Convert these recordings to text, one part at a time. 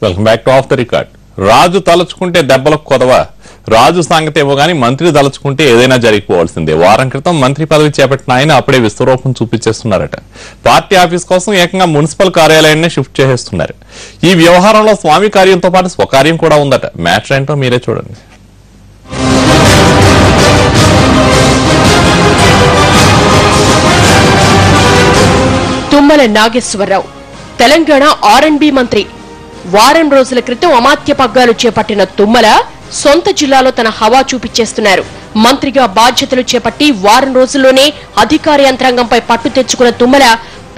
Welcome back to of the record. రాజు తలుచుకుంటే దెబ్బలకు కొదవ. రాజు సంగతి ఏమో గానీ మంత్రి తలుచుకుంటే ఏదైనా జరిగిపోవాల్సిందే. వారం క్రితం మంత్రి పదవి చేపట్టిన ఆయన అప్పుడే విశ్వరూపం చూపించేస్తున్నారట. పార్టీ ఆఫీస్ కోసం ఏకంగా మున్సిపల్ కార్యాలయాన్ని షిఫ్ట్ చేసేస్తున్నారు. ఈ వ్యవహారంలో స్వామి కార్యంతో పాటు స్వకార్యం కూడా ఉందట. మ్యాటర్ ఏంటో మీరే చూడండి. తుమ్మల నాగేశ్వరరావు తెలంగాణ R&B మంత్రి. వారం రోజుల క్రితం అమాత్య పగ్గాలు చేపట్టిన తుమ్మల సొంత జిల్లాలో తన హవా చూపించేస్తున్నారు. మంత్రిగా బాధ్యతలు చేపట్టి వారం రోజుల్లోనే అధికార యంత్రాంగంపై పట్టు తెచ్చుకున్న తుమ్మల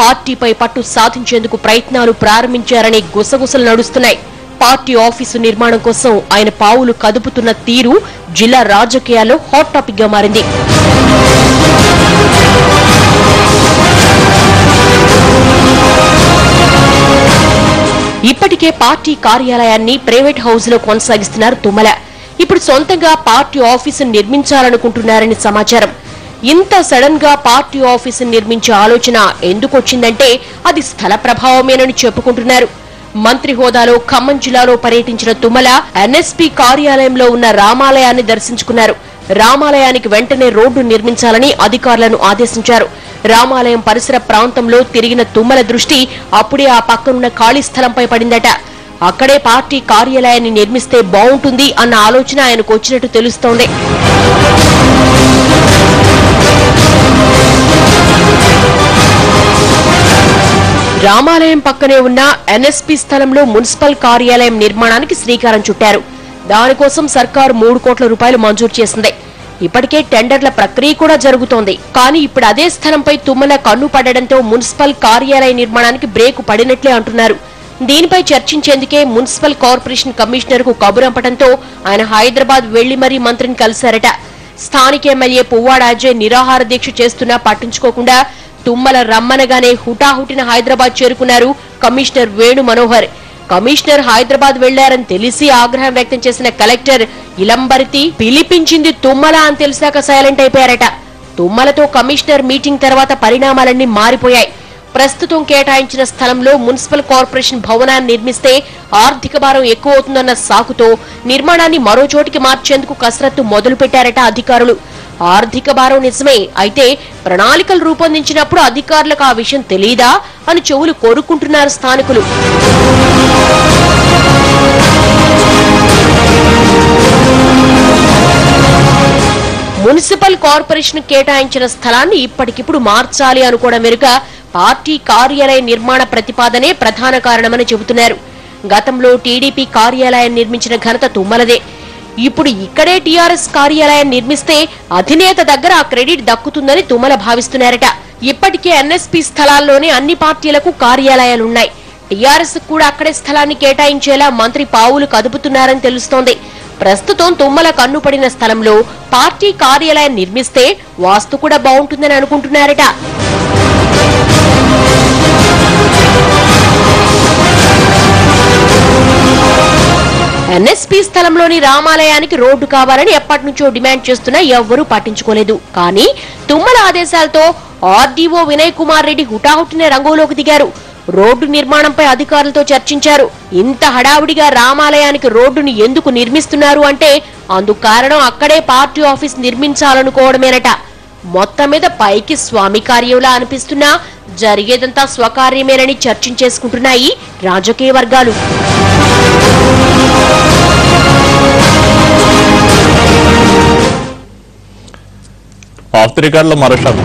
పార్టీపై పట్టు సాధించేందుకు ప్రయత్నాలు ప్రారంభించారని గుసగుసలు నడుస్తున్నాయి. పార్టీ ఆఫీసు నిర్మాణం కోసం ఆయన పావులు కదుపుతున్న తీరు జిల్లా రాజకీయాల్లో హాట్ టాపిక్ గా మారింది. ఇప్పటికే పార్టీ కార్యాలయాన్ని ప్రైవేట్ హౌస్ లో కొనసాగిస్తున్నారు తుమ్మల. ఇప్పుడు సొంతంగా పార్టీ ఆఫీసు నిర్మించాలనుకుంటున్నారని సమాచారం. ఇంత సడన్ గా పార్టీ ఆఫీసు నిర్మించే ఆలోచన ఎందుకొచ్చిందంటే అది స్థల ప్రభావమేనని చెప్పుకుంటున్నారు. మంత్రి హోదాలో ఖమ్మం జిల్లాలో పర్యటించిన తుమ్మల NSP కార్యాలయంలో ఉన్న రామాలయాన్ని దర్శించుకున్నారు. రామాలయానికి వెంటనే రోడ్డు నిర్మించాలని అధికారులను ఆదేశించారు. రామాలయం పరిసర ప్రాంతంలో తిరిగిన తుమ్మల దృష్టి అప్పుడే ఆ పక్కనున్న ఖాళీ స్థలంపై పడిందట. అక్కడే పార్టీ కార్యాలయాన్ని నిర్మిస్తే బాగుంటుంది అన్న ఆలోచన ఆయనకు వచ్చినట్టు తెలుస్తోంది. రామాలయం పక్కనే ఉన్న NSP స్థలంలో మున్సిపల్ కార్యాలయం నిర్మాణానికి శ్రీకారం చుట్టారు. దానికోసం సర్కారు 3 కోట్ల రూపాయలు మంజూరు చేసింది. ఇప్పటికే టెండర్ల ప్రక్రియ కూడా జరుగుతోంది. కానీ ఇప్పుడు అదే స్థలంపై తుమ్మల కన్ను పడడంతో మున్సిపల్ కార్యాలయ నిర్మాణానికి బ్రేకు పడినట్లే అంటున్నారు. దీనిపై చర్చించేందుకే మున్సిపల్ కార్పొరేషన్ కమిషనర్ కు కబురంపడంతో ఆయన హైదరాబాద్ వెళ్లి మరీ మంత్రిని కలిశారట. స్థానిక ఎమ్మెల్యే పువ్వాడ అజయ్ నిరాహార దీక్ష చేస్తున్నా పట్టించుకోకుండా తుమ్మల రమ్మనగానే హుటాహుటిన హైదరాబాద్ చేరుకున్నారు కమిషనర్ వేణు మనోహర్. కమిషనర్ హైదరాబాద్ వెళ్లారని తెలిసి ఆగ్రహం వ్యక్తం చేసిన కలెక్టర్ ఇలంబరితి పిలిపించింది తుమ్మల అని తెలిసాక సైలెంట్ అయిపోయారట. తుమ్మలతో కమిషనర్ మీటింగ్ తర్వాత పరిణామాలన్నీ మారిపోయాయి. ప్రస్తుతం కేటాయించిన స్థలంలో మున్సిపల్ కార్పొరేషన్ భవనాన్ని నిర్మిస్తే ఆర్థిక భారం ఎక్కువ అవుతుందన్న సాకుతో నిర్మాణాన్ని మరో చోటికి మార్చేందుకు కసరత్తు మొదలు పెట్టారట అధికారులు. ఆర్థిక భారం నిజమే, అయితే ప్రణాళికలు రూపొందించినప్పుడు అధికారులకు ఆ విషయం తెలీదా అని చెవులు కోరుకుంటున్నారు స్థానికులు. మున్సిపల్ కార్పొరేషన్ కేటాయించిన స్థలాన్ని ఇప్పటికిప్పుడు మార్చాలి అనుకోవడం వెనుక పార్టీ కార్యాలయ నిర్మాణ ప్రతిపాదనే ప్రధాన కారణమని చెబుతున్నారు. గతంలో టీడీపీ కార్యాలయం నిర్మించిన ఘనత తుమ్మలదే. ఇప్పుడు ఇక్కడే టీఆర్ఎస్ కార్యాలయం నిర్మిస్తే అధినేత దగ్గర ఆ క్రెడిట్ దక్కుతుందని తుమ్మల భావిస్తున్నారట. ఇప్పటికే NSP స్థలాల్లోనే అన్ని పార్టీలకు కార్యాలయాలున్నాయి. టీఆర్ఎస్ కూడా అక్కడే స్థలాన్ని కేటాయించేలా మంత్రి పావులు కదుపుతున్నారని తెలుస్తోంది. ప్రస్తుతం తుమ్మల కన్నుపడిన స్థలంలో పార్టీ కార్యాలయం నిర్మిస్తే వాస్తు కూడా బాగుంటుందని అనుకుంటున్నారట. NSP స్థలంలోని రామాలయానికి రోడ్డు కావాలని ఎప్పటి నుంచో డిమాండ్ చేస్తున్నా ఎవ్వరూ పట్టించుకోలేదు. కానీ తుమ్మల ఆదేశాలతో RDO వినయ్ కుమార్ రెడ్డి హుటాహుటిన రంగంలోకి దిగారు. రోడ్డు నిర్మాణంపై అధికారులతో చర్చించారు. ఇంత హడావుడిగా రామాలయానికి రోడ్డును ఎందుకు నిర్మిస్తున్నారు అంటే అందుకు కారణం అక్కడే పార్టీ ఆఫీస్ నిర్మించాలనుకోవడమేనట. మొత్తం మీద పైకి స్వామి కార్యంలా అనిపిస్తున్నా జరిగేదంతా స్వకార్యమేనని చర్చించేసుకుంటున్నాయి రాజకీయ వర్గాలు. ఆఫ్ ది రికార్డ్ లో మరో షాట్.